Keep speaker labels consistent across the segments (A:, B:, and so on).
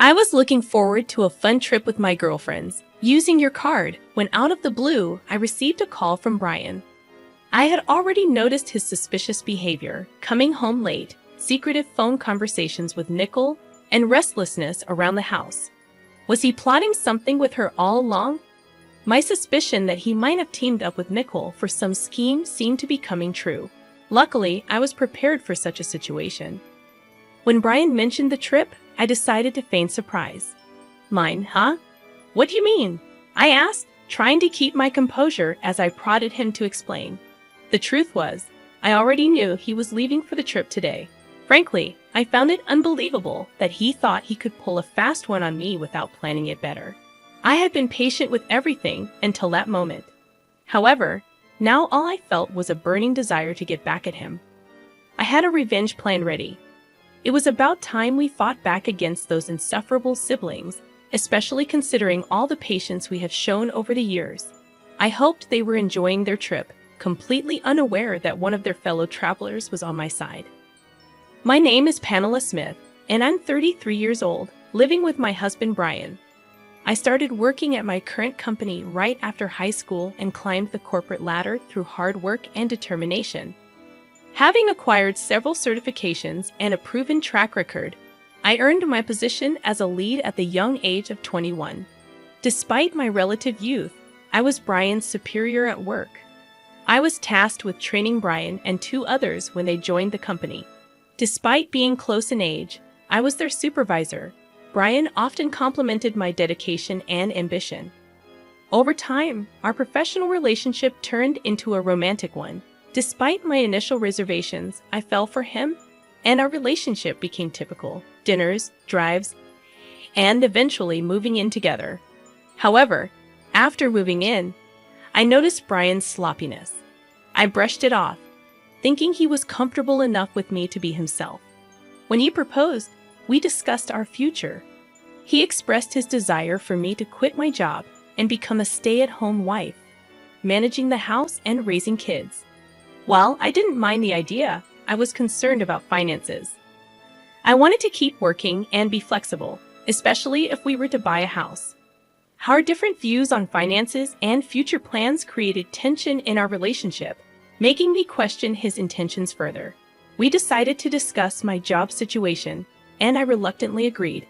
A: I was looking forward to a fun trip with my girlfriends, using your card, when out of the blue, I received a call from Brian. I had already noticed his suspicious behavior, coming home late, secretive phone conversations with Nicole, and restlessness around the house. Was he plotting something with her all along? My suspicion that he might have teamed up with Nicole for some scheme seemed to be coming true. Luckily, I was prepared for such a situation. When Brian mentioned the trip, I decided to feign surprise. Mine, huh? What do you mean? I asked, trying to keep my composure as I prodded him to explain. The truth was, I already knew he was leaving for the trip today. Frankly, I found it unbelievable that he thought he could pull a fast one on me without planning it better. I had been patient with everything until that moment. However, now all I felt was a burning desire to get back at him. I had a revenge plan ready. It was about time we fought back against those insufferable siblings, especially considering all the patience we have shown over the years. I hoped they were enjoying their trip, completely unaware that one of their fellow travelers was on my side. My name is Pamela Smith, and I'm 33 years old, living with my husband Brian. I started working at my current company right after high school and climbed the corporate ladder through hard work and determination. Having acquired several certifications and a proven track record, I earned my position as a lead at the young age of 21. Despite my relative youth, I was Brian's superior at work. I was tasked with training Brian and two others when they joined the company. Despite being close in age, I was their supervisor. Brian often complimented my dedication and ambition. Over time, our professional relationship turned into a romantic one. Despite my initial reservations, I fell for him, and our relationship became typical: dinners, drives, and eventually moving in together. However, after moving in, I noticed Brian's sloppiness. I brushed it off, thinking he was comfortable enough with me to be himself. When he proposed, we discussed our future. He expressed his desire for me to quit my job and become a stay-at-home wife, managing the house and raising kids. While I didn't mind the idea, I was concerned about finances. I wanted to keep working and be flexible, especially if we were to buy a house. Our different views on finances and future plans created tension in our relationship, making me question his intentions further. We decided to discuss my job situation, and I reluctantly agreed.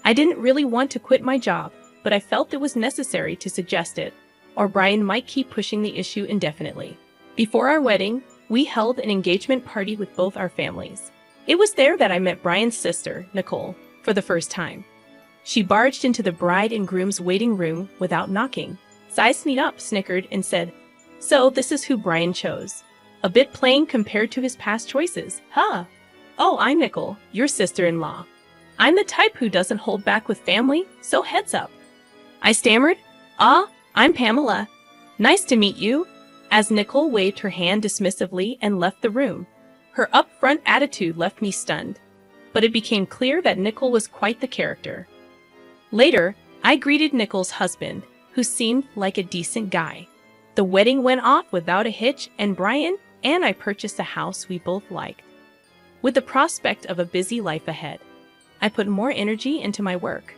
A: I didn't really want to quit my job, but I felt it was necessary to suggest it, or Brian might keep pushing the issue indefinitely. Before our wedding, we held an engagement party with both our families. It was there that I met Brian's sister, Nicole, for the first time. She barged into the bride and groom's waiting room without knocking, sized me up, snickered, and said, "So this is who Brian chose. A bit plain compared to his past choices, huh? Oh, I'm Nicole, your sister-in-law. I'm the type who doesn't hold back with family, so heads up." I stammered, I'm Pamela. Nice to meet you," as Nicole waved her hand dismissively and left the room. Her upfront attitude left me stunned, but it became clear that Nicole was quite the character. Later, I greeted Nicole's husband, who seemed like a decent guy. The wedding went off without a hitch, and Brian and I purchased a house we both liked. With the prospect of a busy life ahead, I put more energy into my work.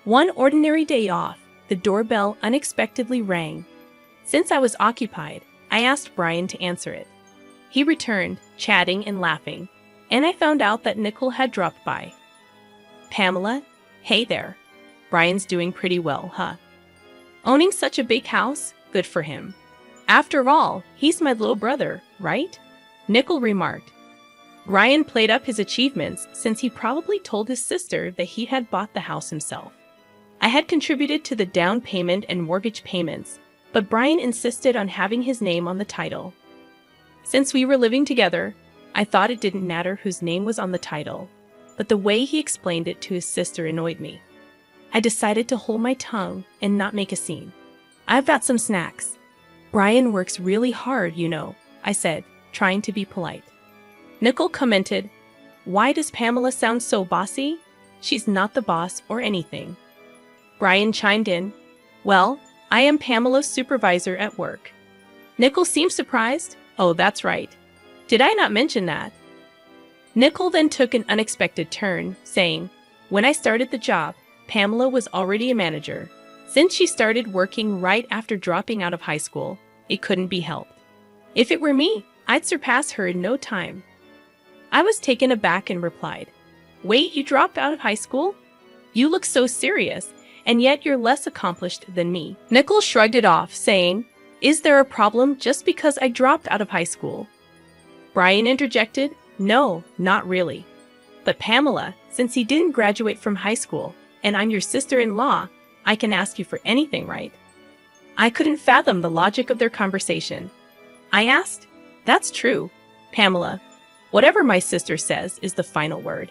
A: One ordinary day off, the doorbell unexpectedly rang. Since I was occupied, I asked Brian to answer it. He returned, chatting and laughing, and I found out that Nicole had dropped by. "Pamela, hey there. Brian's doing pretty well, huh? Owning such a big house, good for him. After all, he's my little brother, right?" Nicole remarked. Brian played up his achievements since he probably told his sister that he had bought the house himself. I had contributed to the down payment and mortgage payments, but Brian insisted on having his name on the title. Since we were living together, I thought it didn't matter whose name was on the title, but the way he explained it to his sister annoyed me. I decided to hold my tongue and not make a scene. "I've got some snacks. Brian works really hard, you know," I said, trying to be polite. Nicole commented, "Why does Pamela sound so bossy? She's not the boss or anything." Brian chimed in, "Well, I am Pamela's supervisor at work." Nicole seemed surprised. "Oh, that's right. Did I not mention that?" Nicole then took an unexpected turn, saying, When I started the job, Pamela was already a manager. Since she started working right after dropping out of high school, it couldn't be helped. If it were me, I'd surpass her in no time. I was taken aback and replied, "Wait, you dropped out of high school? You look so serious, and yet you're less accomplished than me." Nicole shrugged it off, saying, "Is there a problem just because I dropped out of high school?" Brian interjected, "No, not really. But Pamela, since he didn't graduate from high school, and I'm your sister-in-law, I can ask you for anything, right?" I couldn't fathom the logic of their conversation. I asked, "That's true, Pamela. Whatever my sister says is the final word.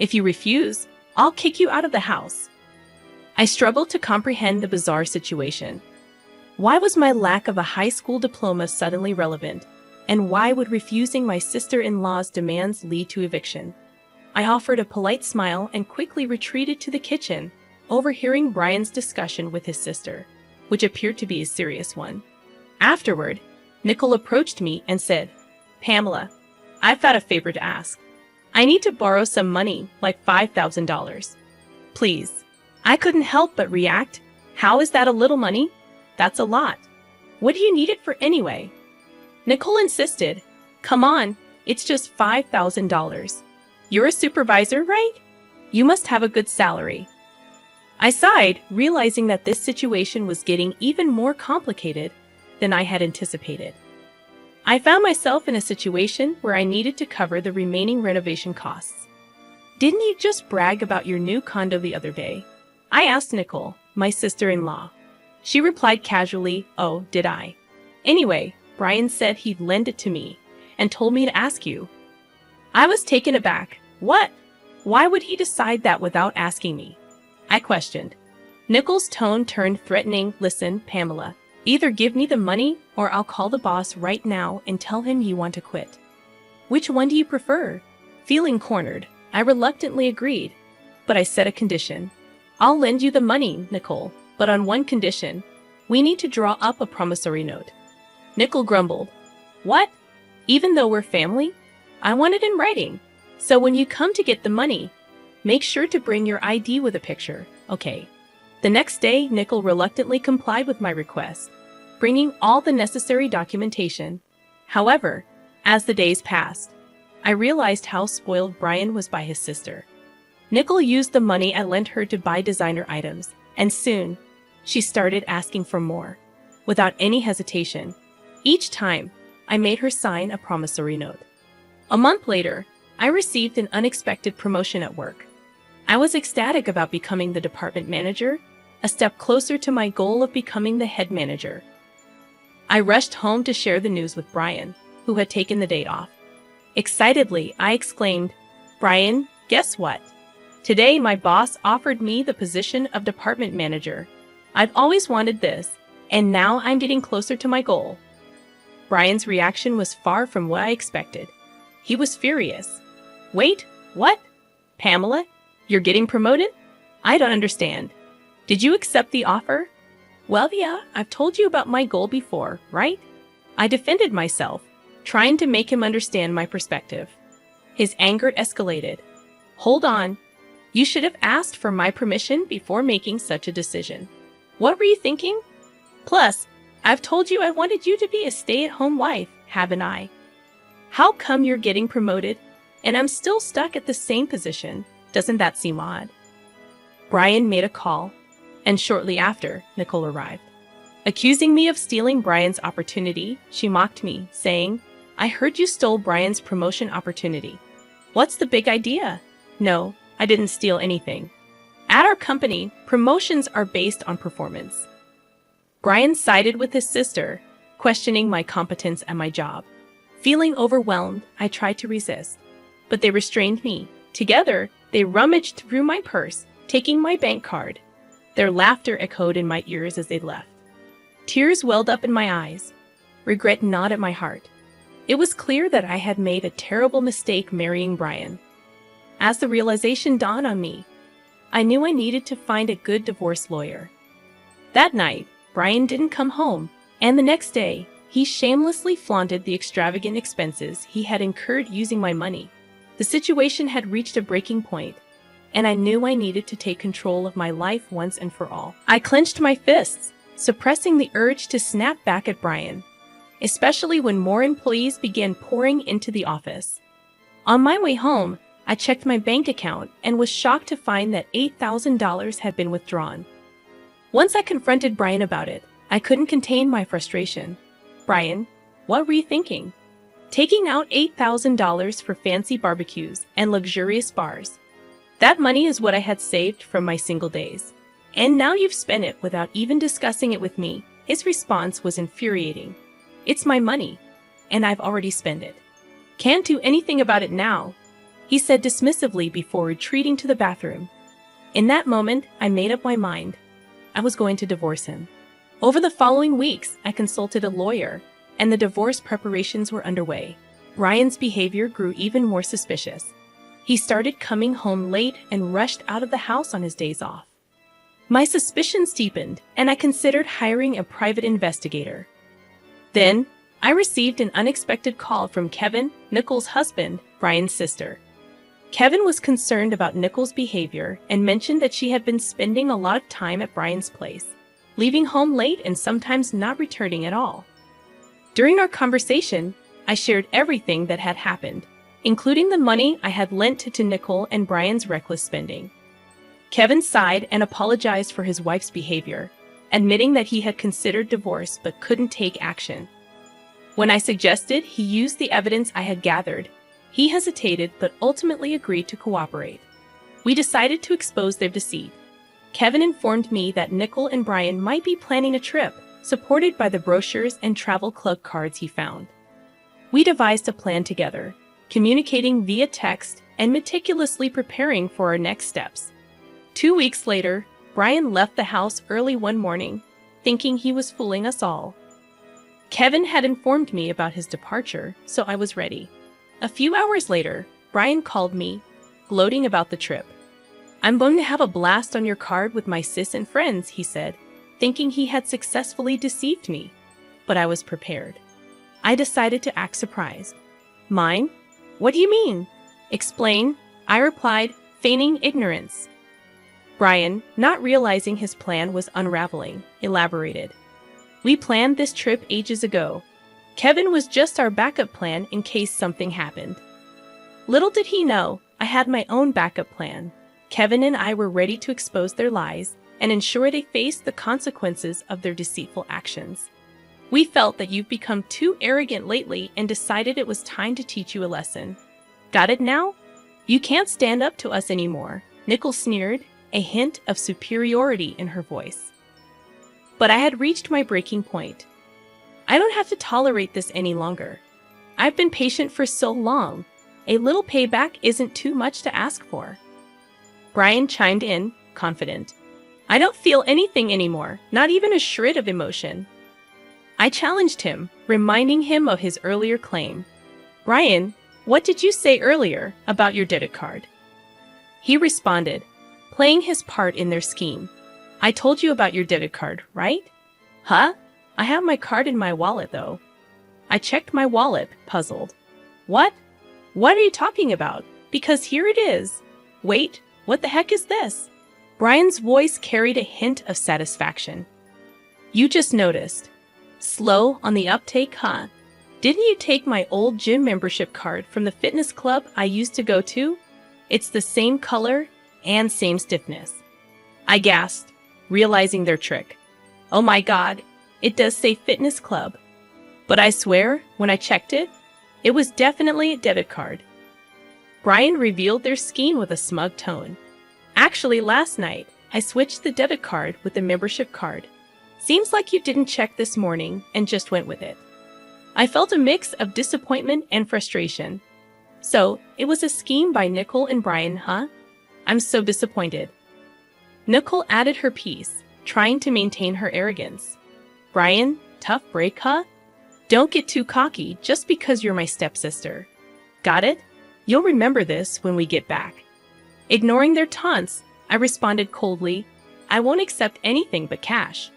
A: If you refuse, I'll kick you out of the house." I struggled to comprehend the bizarre situation. Why was my lack of a high school diploma suddenly relevant? And why would refusing my sister-in-law's demands lead to eviction? I offered a polite smile and quickly retreated to the kitchen, overhearing Brian's discussion with his sister, which appeared to be a serious one. Afterward, Nicole approached me and said, "Pamela, I've got a favor to ask. I need to borrow some money, like $5,000. Please." I couldn't help but react. "How is that a little money? That's a lot. What do you need it for anyway?" Nicole insisted, "Come on, it's just $5,000. You're a supervisor, right? You must have a good salary." I sighed, realizing that this situation was getting even more complicated than I had anticipated. I found myself in a situation where I needed to cover the remaining renovation costs. "Didn't you just brag about your new condo the other day?" I asked Nicole, my sister-in-law. She replied casually, "Oh, did I? Anyway, Brian said he'd lend it to me and told me to ask you." I was taken aback. "What? Why would he decide that without asking me?" I questioned. Nicole's tone turned threatening. "Listen, Pamela, either give me the money or I'll call the boss right now and tell him you want to quit. Which one do you prefer?" Feeling cornered, I reluctantly agreed, but I set a condition. "I'll lend you the money, Nicole, but on one condition. We need to draw up a promissory note." Nicole grumbled. "What? Even though we're family? I want it in writing. So when you come to get the money, make sure to bring your ID with a picture, okay?" The next day, Nicole reluctantly complied with my request, bringing all the necessary documentation. However, as the days passed, I realized how spoiled Brian was by his sister. Nicole used the money I lent her to buy designer items, and soon, she started asking for more. Without any hesitation, each time, I made her sign a promissory note. A month later, I received an unexpected promotion at work. I was ecstatic about becoming the department manager, a step closer to my goal of becoming the head manager. I rushed home to share the news with Brian, who had taken the day off. Excitedly, I exclaimed, "Brian, guess what? Today my boss offered me the position of department manager. I've always wanted this, and now I'm getting closer to my goal." Brian's reaction was far from what I expected. He was furious. "Wait, what? Pamela, you're getting promoted? I don't understand. Did you accept the offer?" "Well, yeah, I've told you about my goal before, right?" I defended myself, trying to make him understand my perspective. His anger escalated. "Hold on. You should have asked for my permission before making such a decision. What were you thinking? Plus, I've told you I wanted you to be a stay-at-home wife, haven't I? How come you're getting promoted, and I'm still stuck at the same position? Doesn't that seem odd?" Brian made a call, and shortly after, Nicole arrived. Accusing me of stealing Brian's opportunity, she mocked me, saying, "I heard you stole Brian's promotion opportunity. What's the big idea?" "No, I didn't steal anything. At our company, promotions are based on performance." Brian sided with his sister, questioning my competence at my job. Feeling overwhelmed, I tried to resist, but they restrained me. Together, they rummaged through my purse, taking my bank card. Their laughter echoed in my ears as they left. Tears welled up in my eyes. Regret gnawed at my heart. It was clear that I had made a terrible mistake marrying Brian. As the realization dawned on me, I knew I needed to find a good divorce lawyer. That night, Brian didn't come home, and the next day, he shamelessly flaunted the extravagant expenses he had incurred using my money. The situation had reached a breaking point, and I knew I needed to take control of my life once and for all. I clenched my fists, suppressing the urge to snap back at Brian, especially when more employees began pouring into the office. On my way home, I checked my bank account and was shocked to find that $8,000 had been withdrawn. Once I confronted Brian about it, I couldn't contain my frustration. "Brian, what were you thinking? Taking out $8,000 for fancy barbecues and luxurious bars. That money is what I had saved from my single days. And now you've spent it without even discussing it with me." His response was infuriating. "It's my money, and I've already spent it. Can't do anything about it now," he said dismissively before retreating to the bathroom. In that moment, I made up my mind. I was going to divorce him. Over the following weeks, I consulted a lawyer, and the divorce preparations were underway. Brian's behavior grew even more suspicious. He started coming home late and rushed out of the house on his days off. My suspicions deepened, and I considered hiring a private investigator. Then, I received an unexpected call from Kevin, Nicole's husband, Brian's sister. Kevin was concerned about Nicole's behavior and mentioned that she had been spending a lot of time at Brian's place, leaving home late and sometimes not returning at all. During our conversation, I shared everything that had happened, including the money I had lent to Nicole and Brian's reckless spending. Kevin sighed and apologized for his wife's behavior, admitting that he had considered divorce but couldn't take action. When I suggested he use the evidence I had gathered, he hesitated but ultimately agreed to cooperate. We decided to expose their deceit. Kevin informed me that Nicole and Brian might be planning a trip, supported by the brochures and travel club cards he found. We devised a plan together, communicating via text and meticulously preparing for our next steps. 2 weeks later, Brian left the house early one morning, thinking he was fooling us all. Kevin had informed me about his departure, so I was ready. A few hours later, Brian called me, gloating about the trip. "I'm going to have a blast on your card with my sis and friends," he said, thinking he had successfully deceived me. But I was prepared. I decided to act surprised. "Mine? What do you mean?" "Explain," I replied, feigning ignorance. Brian, not realizing his plan was unraveling, elaborated. "We planned this trip ages ago. Kevin was just our backup plan in case something happened." Little did he know, I had my own backup plan. Kevin and I were ready to expose their lies and ensure they faced the consequences of their deceitful actions. "We felt that you've become too arrogant lately and decided it was time to teach you a lesson. Got it now? You can't stand up to us anymore," Nicole sneered, a hint of superiority in her voice. But I had reached my breaking point. I don't have to tolerate this any longer. I've been patient for so long. A little payback isn't too much to ask for. Brian chimed in, confident. "I don't feel anything anymore, not even a shred of emotion." I challenged him, reminding him of his earlier claim. "Brian, what did you say earlier about your debit card?" He responded, playing his part in their scheme. "I told you about your debit card, right?" "Huh? I have my card in my wallet, though." I checked my wallet, puzzled. "What? What are you talking about? Because here it is." "Wait, what the heck is this?" Brian's voice carried a hint of satisfaction. "You just noticed. Slow on the uptake, huh? Didn't you take my old gym membership card from the fitness club I used to go to? It's the same color and same stiffness." I gasped, realizing their trick. "Oh my God, it does say fitness club." But I swear, when I checked it, it was definitely a debit card. Brian revealed their scheme with a smug tone. "Actually, last night, I switched the debit card with the membership card. Seems like you didn't check this morning and just went with it." I felt a mix of disappointment and frustration. "So, it was a scheme by Nicole and Brian, huh? I'm so disappointed." Nicole added her piece, trying to maintain her arrogance. "Brian, tough break, huh? Don't get too cocky just because you're my stepsister. Got it? You'll remember this when we get back." Ignoring their taunts, I responded coldly, "I won't accept anything but cash."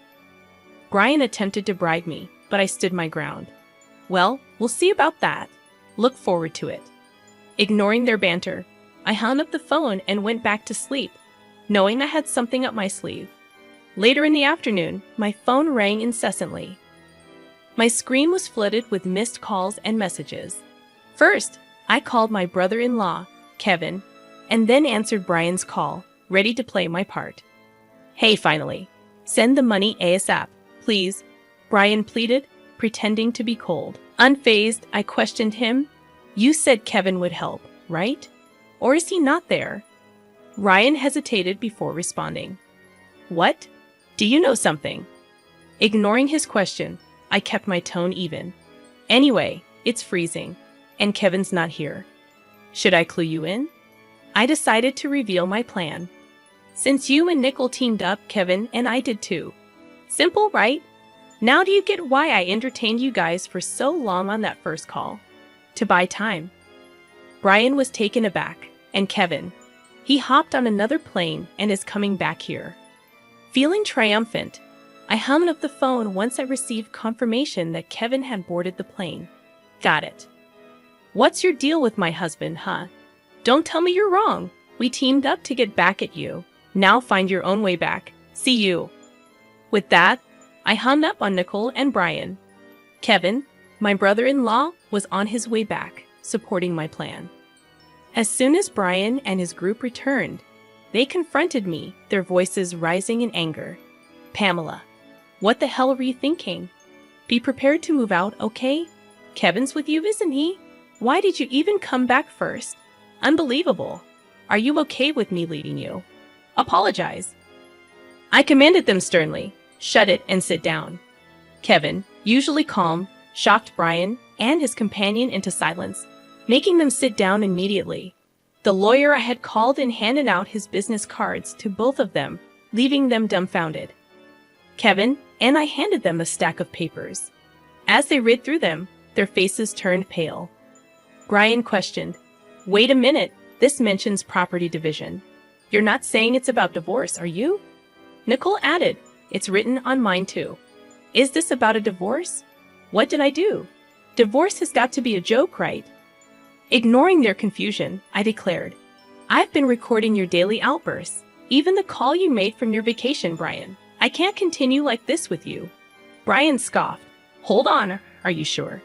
A: Brian attempted to bribe me, but I stood my ground. "Well, we'll see about that. Look forward to it." Ignoring their banter, I hung up the phone and went back to sleep, knowing I had something up my sleeve. Later in the afternoon, my phone rang incessantly. My screen was flooded with missed calls and messages. First, I called my brother-in-law, Kevin, and then answered Brian's call, ready to play my part. "Hey, finally. Send the money ASAP, please," Brian pleaded, pretending to be cold. Unfazed, I questioned him. "You said Kevin would help, right? Or is he not there?" Ryan hesitated before responding. "What? Do you know something?" Ignoring his question, I kept my tone even. "Anyway, it's freezing, and Kevin's not here. Should I clue you in?" I decided to reveal my plan. "Since you and Nickel teamed up, Kevin and I did too. Simple, right? Now do you get why I entertained you guys for so long on that first call? To buy time." Brian was taken aback, and Kevin, he hopped on another plane and is coming back here. Feeling triumphant, I hung up the phone once I received confirmation that Kevin had boarded the plane. Got it. "What's your deal with my husband, huh? Don't tell me you're wrong. We teamed up to get back at you. Now find your own way back. See you." With that, I hung up on Nicole and Brian. Kevin, my brother-in-law, was on his way back, supporting my plan. As soon as Brian and his group returned, they confronted me, their voices rising in anger. "Pamela, what the hell were you thinking? Be prepared to move out, okay? Kevin's with you, isn't he? Why did you even come back first? Unbelievable. Are you okay with me leading you? Apologize." I commanded them sternly, "Shut it and sit down." Kevin, usually calm, shocked Brian and his companion into silence, making them sit down immediately. The lawyer I had called and handed out his business cards to both of them, leaving them dumbfounded. Kevin and I handed them a stack of papers. As they read through them, their faces turned pale. Brian questioned, "Wait a minute, this mentions property division. You're not saying it's about divorce, are you?" Nicole added, "It's written on mine too. Is this about a divorce? What did I do? Divorce has got to be a joke, right?" Ignoring their confusion, I declared, "I've been recording your daily outbursts, even the call you made from your vacation, Brian. I can't continue like this with you." Brian scoffed. "Hold on, are you sure?"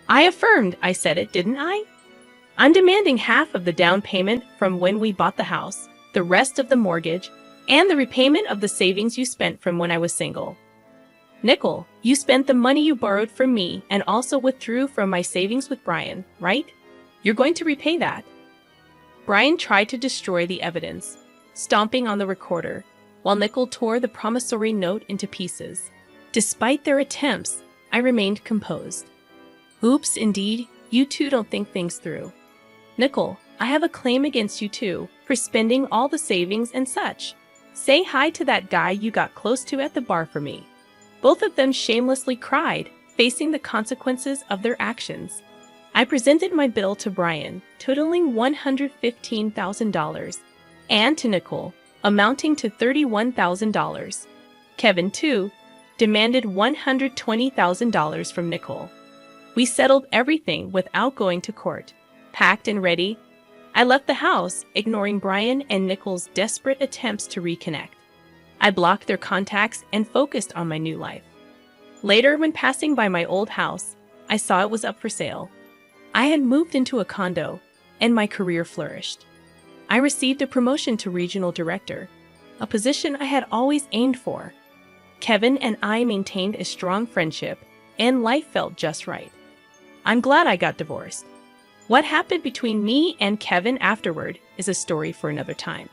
A: I affirmed I said it, didn't I? "I'm demanding half of the down payment from when we bought the house, the rest of the mortgage, and the repayment of the savings you spent from when I was single." "Nicole, you spent the money you borrowed from me and also withdrew from my savings with Brian, right? You're going to repay that." Brian tried to destroy the evidence, stomping on the recorder, while Nicole tore the promissory note into pieces. Despite their attempts, I remained composed. "Oops, indeed, you two don't think things through. Nicole, I have a claim against you two for spending all the savings and such. Say hi to that guy you got close to at the bar for me." Both of them shamelessly cried, facing the consequences of their actions. I presented my bill to Brian, totaling $115,000, and to Nicole, amounting to $31,000. Kevin, too, demanded $120,000 from Nicole. We settled everything without going to court. Packed and ready, I left the house, ignoring Brian and Nicole's desperate attempts to reconnect. I blocked their contacts and focused on my new life. Later, when passing by my old house, I saw it was up for sale. I had moved into a condo, and my career flourished. I received a promotion to regional director, a position I had always aimed for. Kevin and I maintained a strong friendship, and life felt just right. I'm glad I got divorced. What happened between me and Kevin afterward is a story for another time.